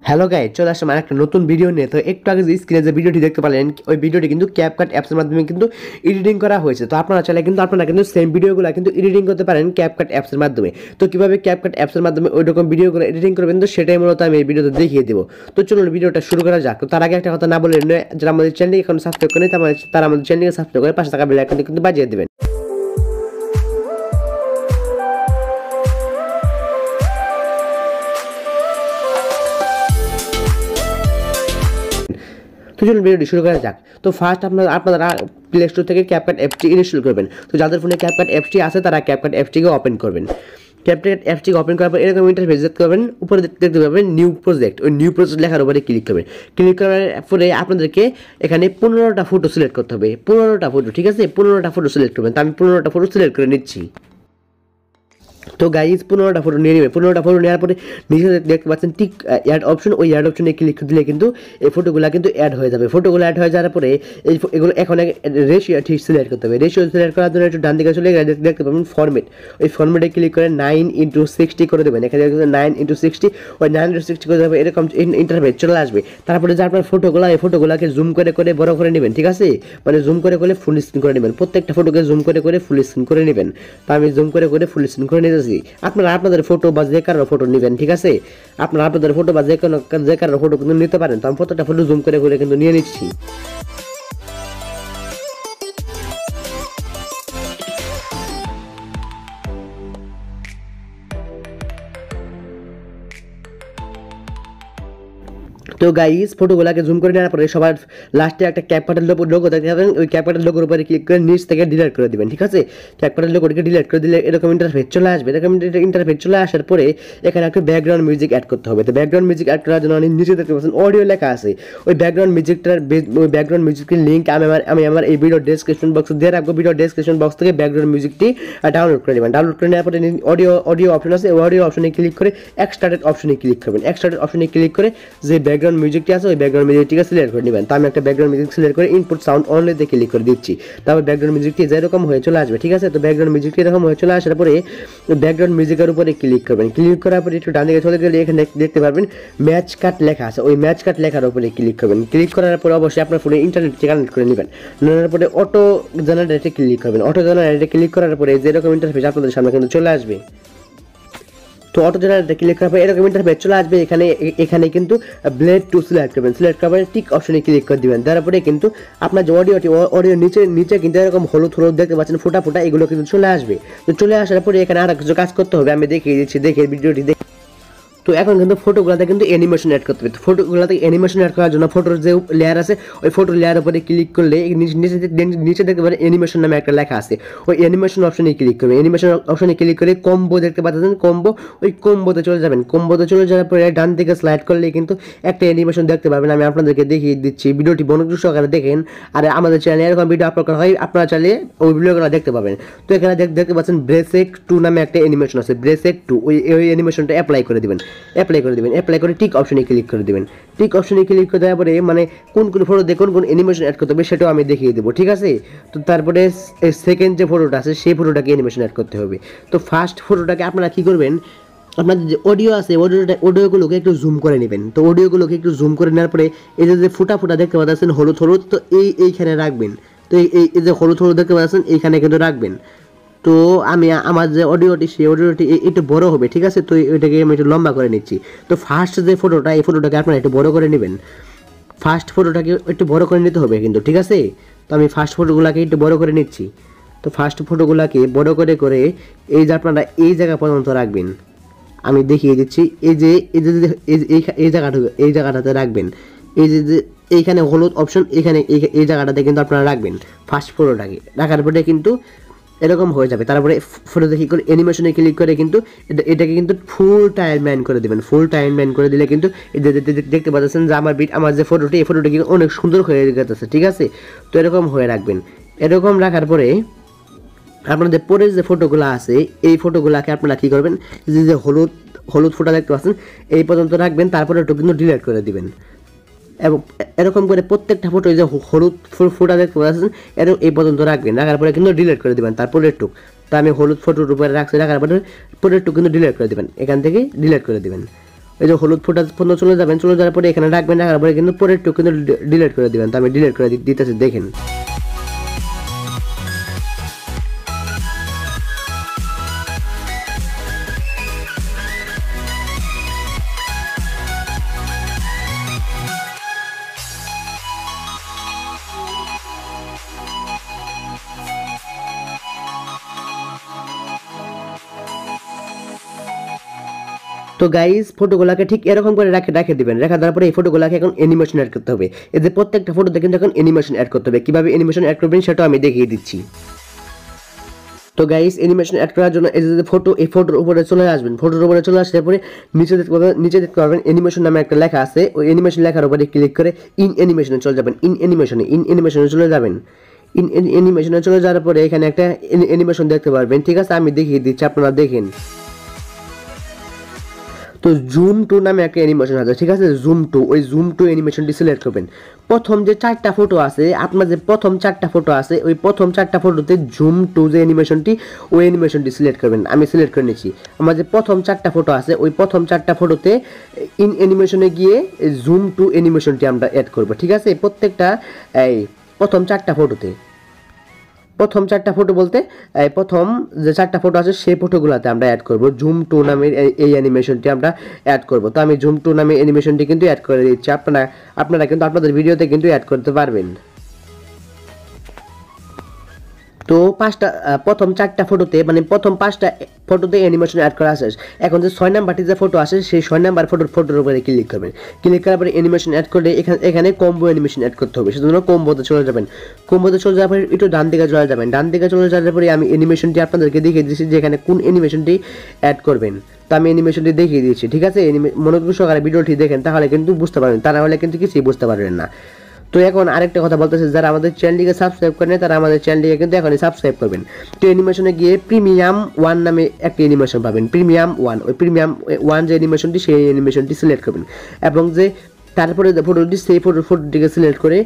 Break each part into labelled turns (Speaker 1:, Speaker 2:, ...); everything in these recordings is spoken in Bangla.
Speaker 1: হ্যালো গাইস, চলে আসলাম আর একটা নতুন ভিডিও নিয়ে। তো একটু আগে যে স্ক্রিনে যে ভিডিওটি দেখতে পেলেন, ওই ভিডিওটি কিন্তু ক্যাপকাট অ্যাপসের মাধ্যমে কিন্তু এডিটিং করা হয়েছে। তো আপনারা চাইলে কিন্তু সেম ভিডিওগুলো কিন্তু এডিটিং করতে পারেন ক্যাপকাট অ্যাপসের মাধ্যমে। তো কিভাবে ক্যাপকাট অ্যাপসের মাধ্যমে ওই রকম ভিডিওগুলো এডিটিং করবেন, তো সেটাই মূলত আমি এই ভিডিওতে দেখিয়ে দেবো। তো চলুন ভিডিওটা শুরু করা যাক। তো তার আগে একটা কথা না বলে যারা আমাদের চ্যানেলকে এখন সাবস্ক্রাইব করেন, তারা আমাদের চ্যানেলকে সাবস্ক্রাইব করে পাশে থাকা বেল আইকনটি কিন্তু বাজিয়ে দেবেন। তো চলুন ভিডিওটি শুরু করা যাক। তো ফার্স্ট আপনারা প্লে স্টোর থেকে ক্যাপকাট অ্যাপসটি ইনস্টল করবেন। তো যাদের ফোনে ক্যাপকাট অ্যাপসটি আছে তারা ক্যাপকাট অ্যাপসটিকে ওপেন করবেন। ক্যাপকাট অ্যাপসটিকে ওপেন করার পর এরকম ইন্টারফেস দেখতে পাবেন। উপরে দেখতে পাবেন নিউ প্রজেক্ট। ওই নিউ প্রজেক্ট লেখার উপরে ক্লিক করবেন। ক্লিক করার পরে আপনাদেরকে এখানে 15টা ফটো সিলেক্ট করতে হবে। 15টা ফটো, ঠিক আছে? 15টা ফটো সিলেক্ট করবেন। তো আমি 15টা ফটো সিলেক্ট করে নিচ্ছি। তো গাইজ 15টা ফটো নিয়ে নেবে। 15টা ফটো নেওয়ার পরে নিচে দেখতে পাচ্ছেন টিক অ্যাড অপশন, ওই অ্যাড অপশনে ক্লিক দিলে কিন্তু এই ফটোগুলো কিন্তু অ্যাড হয়ে যাবে। ফটোগুলো অ্যাড হয়ে যাওয়ার পরে এগুলো এখন রেশিও ঠিক সিলেক্ট করতে হবে। রেশিও সিলেক্ট করার জন্য একটু ডান দিকে চলে দেখতে পাবেন ফরম্যাট। ওই ফরম্যাটে ক্লিক করে 9:60 করে দেবেন। এখানে 9:60, ওই 9:60 করে দেবেন। এরকম ইন্টারফেস চলে আসবে। তারপরে যে আপনার ফটোগুলো, এই ফটোগুলোকে জুম করে করে বড় করে নেবেন, ঠিক আছে? মানে জুম করে করে ফুল স্ক্রিন করে নেবেন। প্রত্যেকটা ফটোকে জুম করে করে ফুল স্ক্রিন করে নেবেন। তো আমি জুম করে করে ফুল স্ক্রিন করে নিতেছি। আপনারা আপনাদের ফটো বা যে কারো ফটো নেবেন, ঠিক আছে? আপনারা আপনাদের ফটো বা যে কারো ফটো কিন্তু নিতে পারেন। তো আমি প্রত্যেকটা ফটো জুম করে করে কিন্তু নিয়ে নিচ্ছি। তো গাইস ফটোগুলোকে জুম করে নেওয়ার পরে সবার লাস্টে একটা ক্যাপকাটের লোগো দেখতে পাবেন। ওই ক্যাপকাটের লোগোর উপরে ক্লিক করে নিচ থেকে ডিলিট করে দিবেন, ঠিক আছে? ক্যাপকাটের লোগোটাকে ডিলিট করে দিলে এরকম ইন্টারফেস চলে আসবে। এরকম ইন্টারফেস চলে আসার পরে এখানে একটা ব্যাকগ্রাউন্ড মিউজিক অ্যাড করতে হবে। তো ব্যাকগ্রাউন্ড মিউজিক অ্যাড করার জন্য নিচে দেখতে পাচ্ছেন অডিও লেখা আছে। ওই ব্যাকগ্রাউন্ড মিউজিকের লিঙ্ক আমি আমার এই ভিডিও ডেসক্রিপশন বক্সে দিয়ে রাখবো। ভিডিও ডেসক্রিপশন বক্স থেকে ব্যাকগ্রাউন্ড মিউজিকটি ডাউনলোড করে নেবেন। ডাউনলোড করে নেওয়ার পরে অডিও অপশন আছে, অডিও অপশনে ক্লিক করে এক্সট্রাক্টেড অপশনে ক্লিক করবেন। এক্সট্রাক্টেড অপশনে ক্লিক করে যে ব্যাকগ্রাউন্ড মিউজিকটি আছে ওই ব্যাকগ্রাউন্ড মিউজিকটিকে সিলেক্ট করে নেবেন। তো আমি একটা ব্যাকগ্রাউন্ড মিউজিক সিলেক্ট করে ইনপুট সাউন্ড অনলিতে ক্লিক করে দিচ্ছি। তারপর ব্যাকগ্রাউন্ড মিউজিকটি যেরকম হয়ে চলে আসবে, ঠিক আছে? তো ব্যাকগ্রাউন্ড মিউজিকটি এরকম হয়ে চলে আসার পরে ব্যাকগ্রাউন্ড মিউজিকের উপরে ক্লিক করবেন। ক্লিক করার পরে একটু ডান দিকে চলে গেলে এখানে দেখতে পারবেন ম্যাচ কাট লেখা আছে। ওই ম্যাচ কাট লেখার উপরে ক্লিক করবেন। ক্লিক করার পরে অবশ্যই আপনার ফোনে ইন্টারনেট কানেক্ট করে নেবেন। নেওয়ার পরে অটো জেনারেটরে ক্লিক করবেন। অটো জেনারেটরে ক্লিক করার পরে যেরকম ইন্টারফেস আপনাদের সামনে কিন্তু চলে আসবে। তো অটো জেনারেটরে ক্লিক করার পরে এরকম ইন্টারফেস চলে আসবে। এখানে কিন্তু ব্লেড টু সিলেক্ট করবেন। সিলেক্ট করার পরে টিক অপশনে ক্লিক করে দিবেন। তারপরে কিন্তু আপনার যে অডিও নিচে কিন্তু এরকম হলুদ দেখতে পাচ্ছেন ফোটা ফোটা, এগুলো কিন্তু চলে আসবে। তো চলে আসার পরে এখানে আর কিছু কাজ করতে হবে, আমি দেখিয়ে দিচ্ছি। দেখে ভিডিওটি দেখে তো এখন কিন্তু ফটোগুলোতে কিন্তু অ্যানিমেশন অ্যাড করতে হবে। তো ফটোগুলোতে অ্যানিমেশন অ্যাড করার জন্য ফটোর যে লেয়ার আছে ওই ফটোর লেয়ার উপরে ক্লিক করলে নিচে দেখতে পারেন অ্যানিমেশন নামে একটা লেখা আছে। ওই অ্যানিমেশন অপশনে ক্লিক করবেন। অ্যানিমেশন অপশনে ক্লিক করে কম্বো দেখতে পাচ্ছেন, কম্বো, ওই কম্বোতে চলে যাবেন। কম্বোতে চলে যাওয়ার পরে ডান দিকে স্লাইড করলে কিন্তু একটা অ্যানিমেশন দেখতে পাবেন। আমি আপনাদেরকে দেখিয়ে দিচ্ছি। ভিডিওটি মনোযোগ সহকারে দেখেন। আর আমাদের চ্যানেলে এরকম ভিডিও আপলোড করা হয়, আপনারা চাইলে ওই ভিডিওগুলো দেখতে পাবেন। তো এখানে দেখতে পাচ্ছেন ব্রেসেক 2 নামে একটা অ্যানিমেশন আছে। ব্রেসেক 2 ওই অ্যানিমেশনটা অ্যাপ্লাই করে দিবেন। অ্যাপ্লাই করে টিক অপশনে ক্লিক করে দিবেন। টিক অপশনে ক্লিক করে দেওয়ার পরে মানে কোন ফটো দিয়ে কোন অ্যানিমেশন অ্যাড করতে হবে সেটাও আমি দেখিয়ে দেবো, ঠিক আছে? তো তারপরে সেকেন্ড যে ফটোটা আছে সেই ফটোটাকে অ্যানিমেশন অ্যাড করতে হবে। তো ফার্স্ট ফটোটাকে আপনারা কী করবেন, আপনাদের যে অডিও আছে অডিওগুলোকে একটু জুম করে নেবেন। তো অডিওগুলোকে একটু জুম করে নেওয়ার পরে এই যে ফোটা দেখতে পাচ্ছেন হলুদ, তো এইখানে রাখবেন। তো এই যে হলুদ দেখতে পাচ্ছেন এইখানে কিন্তু রাখবেন। তো আমি আমার যে অডিওটি সেই অডিওটি একটু বড় হবে, ঠিক আছে? তো এটাকে আমি একটু লম্বা করে নিচ্ছি। তো ফার্স্ট যে ফটোটা, এই ফটোটাকে আপনারা একটু বড় করে নেবেন। ফার্স্ট ফটোটাকে একটু বড় করে নিতে হবে কিন্তু, ঠিক আছে? তো আমি ফার্স্ট ফটোগুলোকে একটু বড় করে নিচ্ছি। তো ফার্স্ট ফটোগুলোকে বড় করে এই যে আপনারা এই জায়গা পর্যন্ত রাখবেন। আমি দেখিয়ে দিচ্ছি। এই জায়গাটাতে রাখবেন। এই যে এইখানে হলুদ অপশন, এখানে এই জায়গাটাতে কিন্তু আপনারা রাখবেন ফার্স্ট ফটোটাকে। রাখার পরে কিন্তু এরকম হয়ে যাবে। তারপরে ফটোতে ক্লিক করে অ্যানিমেশনে ক্লিক করে কিন্তু এটাকে কিন্তু ফুল টাইমলাইন করে দেবেন। ফুল টাইমলাইন করে দিলে কিন্তু দেখতে পাচ্ছেন যে আমার যে ফটোটি, এই ফটোটি কিন্তু অনেক সুন্দর হয়ে গেছে, ঠিক আছে? তো এরকম হয়ে রাখবেন। এরকম রাখার পরে আপনাদের পরে যে ফটোগুলো আছে এই ফটোগুলোকে আপনারা কী করবেন, যে হলুদ ফটো দেখতে পাচ্ছেন এই পর্যন্ত রাখবেন। তারপরে একটু কিন্তু ডিলিট করে দিবেন। এবং এরকম করে প্রত্যেকটা ফটো যে হলুদ ফোটা দেখতে পাচ্ছেন এই পর্যন্ত রাখবেন। রাখার পরে কিন্তু ডিলিট করে দেবেন তারপরে একটু। তো আমি হলুদ ফটোর উপরে রাখার পরে কিন্তু ডিলিট করে দেবেন। এখান থেকে ডিলিট করে দেবেন। এই যে হলুদ ফোটা পর্যন্ত চলে যাবেন, চলে যাওয়ার পরে এখানে রাখবেন, রাখার পরে কিন্তু পরেরটুকু কিন্তু ডিলিট করে দিবেন। তো আমি ডিলিট করে দিতেছি, দেখেন। তো গাইস ফটোগুলোকে ঠিক এরকম করে রেখে দিবেন। রেখে দেওয়ার পরে এই ফটোগুলোকে এখন অ্যানিমেশন অ্যাড করতে হবে। এই যে প্রত্যেকটা ফটোতে কিন্তু এখন অ্যানিমেশন অ্যাড করতে হবে। কিভাবে অ্যানিমেশন অ্যাড করবেন সেটাও আমি দেখিয়ে দিচ্ছি। তো গাইস অ্যানিমেশন অ্যাড করার জন্য এই যে ফটো, এই ফটোর উপরে চলে আসবেন। ফটোর উপরে চলে আসার পরে নিচে দেখতে পাবেন অ্যানিমেশন নামে একটা লেখা আছে। ওই অ্যানিমেশন লেখার উপরে ক্লিক করে ইন অ্যানিমেশনে চলে যাবেন। ইন অ্যানিমেশনে চলে যাবেন। ইন অ্যানিমেশনে চলে যাওয়ার পরে এখানে একটা অ্যানিমেশন দেখতে পারবেন। ঠিক আছে, আমি দেখিয়ে দিচ্ছি, আপনারা দেখেন। তো জুম টু নামে একটা অ্যানিমেশন আছে, ঠিক আছে, জুম টু। ওই জুম টু অ্যানিমেশনটি সিলেক্ট করবেন। প্রথম যে 4টা ফটো আছে, আপনার যে প্রথম 4টা ফটো আছে, ওই প্রথম 4টা ফটোতে জুম টু যে অ্যানিমেশনটি, ওই অ্যানিমেশনটি সিলেক্ট করবেন। আমি সিলেক্ট করে নিচ্ছি। আমার যে প্রথম 4টা ফটো আছে, ওই প্রথম 4টা ফটোতে ইন অ্যানিমেশনে গিয়ে জুম টু অ্যানিমেশনটি আমরা অ্যাড করব। ঠিক আছে, প্রত্যেকটা এই প্রথম 4টা ফটোতে, প্রথম 4টা ফটো বলতে প্রথম যে 4টা ফটো আছে সেই ফটোগুলোতে আমরা অ্যাড করব। জুম টু নামের এই অ্যানিমেশনটি আমরা অ্যাড করব। তো আমি জুম টু নামের অ্যানিমেশনটি কিন্তু অ্যাড করে দিচ্ছি। আপনারা কিন্তু আপনাদের ভিডিওতে কিন্তু অ্যাড করতে পারবেন। তো প্রথম 4টা ফটোতে, মানে প্রথম 5টা ফটোতে অ্যানিমেশন অ্যাড করা আছে। এখন যে 6 নাম্বারটি যে ফটো আসে, সেই 6 নাম্বার ফটোর উপরে ক্লিক করবেন। ক্লিক করার পরে অ্যানিমেশন অ্যাড করলে এখানে কম্বো অ্যানিমেশন অ্যাড করতে হবে। সেজন্য কম্বোতে চলে যাবেন। কম্বোতে চলে যাওয়ার পরে একটু ডান দিকে চলে যাবেন। ডান দিকে চলে যাওয়ার পরে আমি অ্যানিমেশনটি আপনাদেরকে দেখিয়ে দিচ্ছি যে এখানে কোন অ্যানিমেশনটি অ্যাড করবেন। তো আমি অ্যানিমেশনটি দেখিয়ে দিচ্ছি। ঠিক আছে, মনোযোগ সহকারে ভিডিওটি দেখেন, তাহলে কিন্তু বুঝতে পারবেন, তা না হলে কিন্তু কিছুই বুঝতে পারবেন না। তো এখন আরেকটা কথা বলতেছে, যারা আমাদের চ্যানেলটিকে সাবস্ক্রাইব করেন তারা আমাদের চ্যানেলটিকে কিন্তু এখনই সাবস্ক্রাইব করবেন। তো অ্যানিমেশনে গিয়ে প্রিমিয়াম 1 নামে একটা অ্যানিমেশন পাবেন, প্রিমিয়াম 1। ওই প্রিমিয়াম 1 যে অ্যানিমেশনটি, সেই অ্যানিমেশনটি সিলেক্ট করবেন এবং যে তারপরে যে ফটোটি, সেই ফটোটিকে সিলেক্ট করে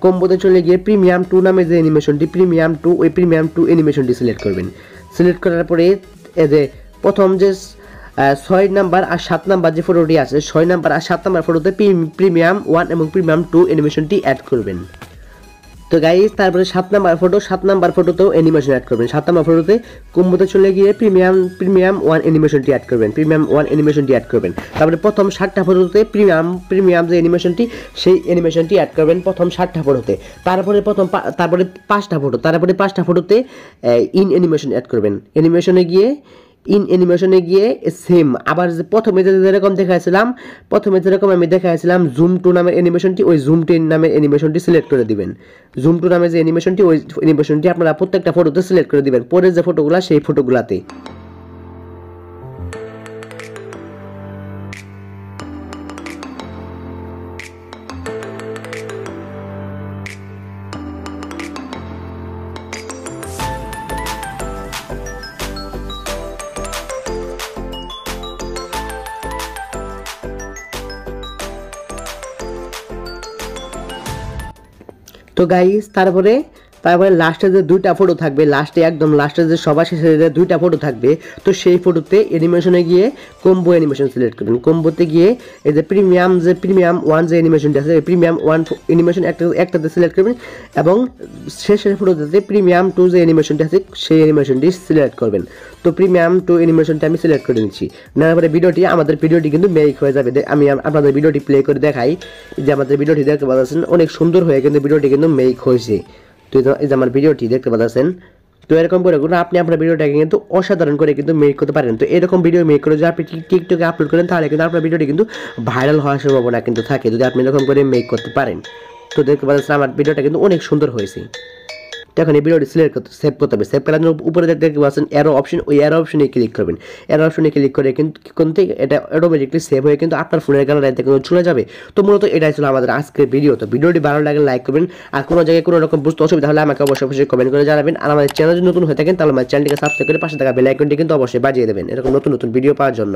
Speaker 1: কম্বোতে চলে গিয়ে প্রিমিয়াম 2 নামে যে অ্যানিমেশনটি, প্রিমিয়াম 2, ওই প্রিমিয়াম 2 অ্যানিমেশনটি সিলেক্ট করবেন। সিলেক্ট করার পরে এই যে প্রথম যে 6 নাম্বার আর 7 নাম্বার যে ফটোটি আছে, 6 নাম্বার আর 7 নাম্বার ফটোতে প্রিমিয়াম 1 এবং প্রিমিয়াম 2 অ্যানিমেশনটি অ্যাড করবেন। তো গাইস তারপরে 7 নাম্বার ফটোতেও অ্যানিমেশন অ্যাড করবেন। 7 নাম্বার ফটোতে কম্বোতে চলে গিয়ে প্রিমিয়াম 1 অ্যানিমেশনটি অ্যাড করবেন, প্রিমিয়াম 1 অ্যানিমেশনটি অ্যাড করবেন। তারপরে প্রথম 7টা ফটোতে প্রিমিয়াম যে অ্যানিমেশনটি, সেই অ্যানিমেশনটি অ্যাড করবেন প্রথম 7টা ফটোতে। তারপরে 5টা ফটোতে ইন অ্যানিমেশন অ্যাড করবেন। ইন অ্যানিমেশনে গিয়ে সেম আবার যে প্রথমে যেরকম আমি দেখাইছিলাম জুম টু নামের অ্যানিমেশনটি, ওই জুম টু নামের অ্যানিমেশনটি সিলেক্ট করে দিবেন। জুম টু নামের যে অ্যানিমেশনটি, ওই অ্যানিমেশনটি আপনারা প্রত্যেকটা ফটোতে সিলেক্ট করে দিবেন। পরে যে ফটোগুলো, সেই ফটোগুলাতে। তো গাইস তারপরে লাস্টে যে 2টা ফটো থাকবে, একদম লাস্টে যে সবার শেষে যে 2টা ফটো থাকবে, তো সেই ফটোতে অ্যানিমেশনে গিয়ে কম্বো অ্যানিমেশন সিলেক্ট করবেন। কম্বোতে গিয়ে এই যে প্রিমিয়াম 1 যে অ্যানিমেশনটি আছে, প্রিমিয়াম 1 অ্যানিমেশন একটাতে সিলেক্ট করবেন এবং শেষের ফটোতে প্রিমিয়াম 2 যে অ্যানিমেশনটি আছে, সেই অ্যানিমেশনটি সিলেক্ট করবেন। তো প্রিমিয়াম 2 অ্যানিমেশনটা আমি সিলেক্ট করে নিচ্ছি। নেওয়ার পরে আমাদের ভিডিওটি কিন্তু মেক হয়ে যাবে। আমি আপনাদের ভিডিওটি প্লে করে দেখাই যে আমাদের ভিডিওটি দেখতে পাচ্ছেন অনেক সুন্দর হয়ে কিন্তু ভিডিওটি কিন্তু মেক হয়েছে। তো এই যে আমার ভিডিওটি দেখতে পাচ্ছেন। তো এরকম করে আপনি আপনার ভিডিওটাকে কিন্তু অসাধারণ করে কিন্তু মেক করতে পারেন। তো এরকম ভিডিও মেক করে যদি আপনি টিকটকে আপলোড করেন, তাহলে কিন্তু আপনার ভিডিওটি কিন্তু ভাইরাল হওয়ার সম্ভাবনা কিন্তু থাকে, যদি আপনি এরকম করে মেক করতে পারেন। তো দেখতে পাচ্ছেন আমার ভিডিওটা কিন্তু অনেক সুন্দর হয়েছে। তো এখন এই ভিডিওটি সেভ করতে হবে। সেভ করার জন্য উপরে দেখতে পাচ্ছেন অ্যারো অপশন, ওই অ্যারো অপশনে ক্লিক করবেন। অ্যারো অপশনে ক্লিক করে কিন্তু এটা অটোমেটিকলি সেভ হয়ে কিন্তু আপনার ফোনের গ্যালারিতে কিন্তু চলে যাবে। তো মূলত এটাই ছিল আমাদের আজকের ভিডিও। তো ভিডিওটি ভালো লাগলে লাইক করবেন, আর কোনো জায়গায় কোনো রকম বুঝতে অসুবিধা হলে আমাকে অবশ্যই কমেন্ট করে জানাবেন। আর আমাদের চ্যানেল যদি নতুন হয়ে থাকেন, তাহলে আমার চ্যানেলটিকে সাবস্ক্রাইব করে পাশে থাকা বেল আইকনটি কিন্তু অবশ্যই বাজিয়ে দেবেন এরকম নতুন ভিডিও পাওয়ার জন্য।